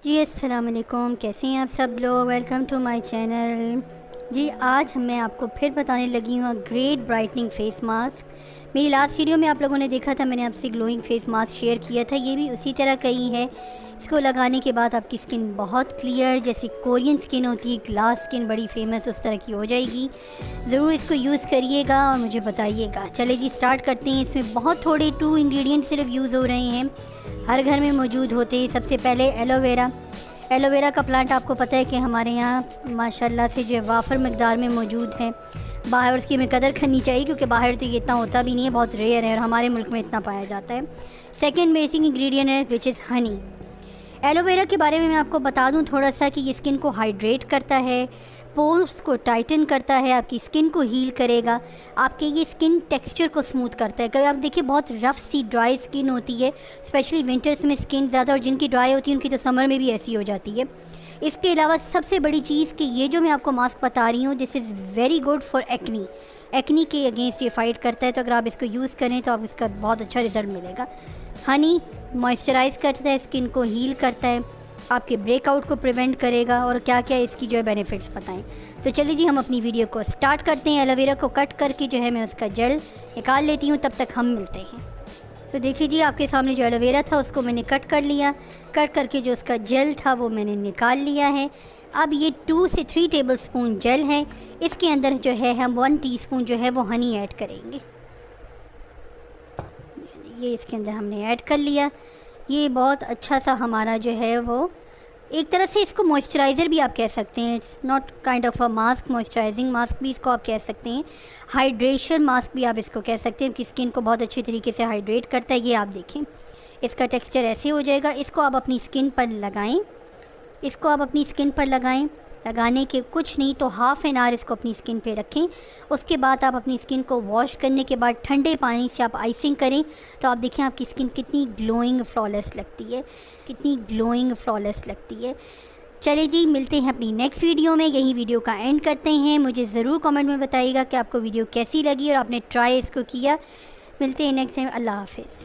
जी अस्सलाम वालेकुम, कैसे हैं आप सब लोग। Welcome to my channel. जी आज मैं आपको फिर बताने लगी हूँ ग्रेट ब्राइटनिंग फेस मास्क। मेरी लास्ट वीडियो में आप लोगों ने देखा था, मैंने आपसे ग्लोइंग फेस मास्क शेयर किया था। ये भी उसी तरह का ही है। इसको लगाने के बाद आपकी स्किन बहुत क्लियर, जैसे कोरियन स्किन होती है, ग्लास स्किन बड़ी फेमस, उस तरह की हो जाएगी। ज़रूर इसको यूज़ करिएगा और मुझे बताइएगा। चले जी स्टार्ट करते हैं। इसमें बहुत थोड़े 2 इंग्रेडिएंट सिर्फ यूज़ हो रहे हैं, हर घर में मौजूद होते हैं। सबसे पहले एलोवेरा। एलोवेरा का प्लांट आपको पता है कि हमारे यहाँ माशाल्लाह से जो है वाफर मकदार में मौजूद है। बाहर उसकी हमें कदर करनी चाहिए, क्योंकि बाहर तो ये इतना होता भी नहीं है, बहुत रेयर है, और हमारे मुल्क में इतना पाया जाता है। सेकेंड बेसिक इंग्रेडिएंट है विच इज़ हनी। एलोवेरा के बारे में मैं आपको बता दूं थोड़ा सा कि ये स्किन को हाइड्रेट करता है, पोर्स को टाइटन करता है, आपकी स्किन को हील करेगा, आपके ये स्किन टेक्सचर को स्मूथ करता है। कभी आप देखिए बहुत रफ़ सी ड्राई स्किन होती है, स्पेशली विंटर्स में स्किन ज़्यादा, और जिनकी ड्राई होती है उनकी तो समर में भी ऐसी हो जाती है। इसके अलावा सबसे बड़ी चीज़ कि ये जो मैं आपको मास्क बता रही हूँ, this is very good for acne. Acne के अगेंस्ट ये फाइट करता है, तो अगर आप इसको यूज़ करें तो आप इसका बहुत अच्छा रिज़ल्ट मिलेगा। हनी मॉइस्चराइज करता है, स्किन को हील करता है, आपके ब्रेकआउट को प्रिवेंट करेगा, और क्या क्या इसकी जो है बेनिफिट्स बताएं। तो चलिए जी हम अपनी वीडियो को स्टार्ट करते हैं। एलोवेरा को कट करके जो है मैं उसका जेल निकाल लेती हूँ, तब तक हम मिलते हैं। तो देखिए जी आपके सामने जो एलोवेरा था उसको मैंने कट कर लिया। कट करके जो उसका जेल था वो मैंने निकाल लिया है। अब ये 2 से 3 टेबलस्पून जेल है। इसके अंदर जो है हम 1 टीस्पून जो है वो हनी ऐड करेंगे। ये इसके अंदर हमने ऐड कर लिया। ये बहुत अच्छा सा हमारा जो है वो एक तरह से इसको मॉइस्चराइज़र भी आप कह सकते हैं। It's not kind of a mask, moisturising mask भी इसको आप कह सकते हैं, हाइड्रेशन मास्क भी आप इसको कह सकते हैं, कि स्किन को बहुत अच्छी तरीके से हाइड्रेट करता है। ये आप देखें इसका टेक्सचर ऐसे हो जाएगा। इसको आप अपनी स्किन पर लगाएं, इसको आप अपनी स्किन पर लगाएं। लगाने के कुछ नहीं तो हाफ़ एन आवर इसको अपनी स्किन पे रखें। उसके बाद आप अपनी स्किन को वॉश करने के बाद ठंडे पानी से आप आइसिंग करें, तो आप देखें आपकी स्किन कितनी ग्लोइंग फ्लॉलेस लगती है, कितनी ग्लोइंग फ्लॉलेस लगती है। चलिए जी मिलते हैं अपनी नेक्स्ट वीडियो में। यही वीडियो का एंड करते हैं। मुझे ज़रूर कमेंट में बताइएगा कि आपको वीडियो कैसी लगी और आपने ट्राई इसको किया। मिलते हैं नेक्स्ट टाइम। अल्लाह हाफ़िज़।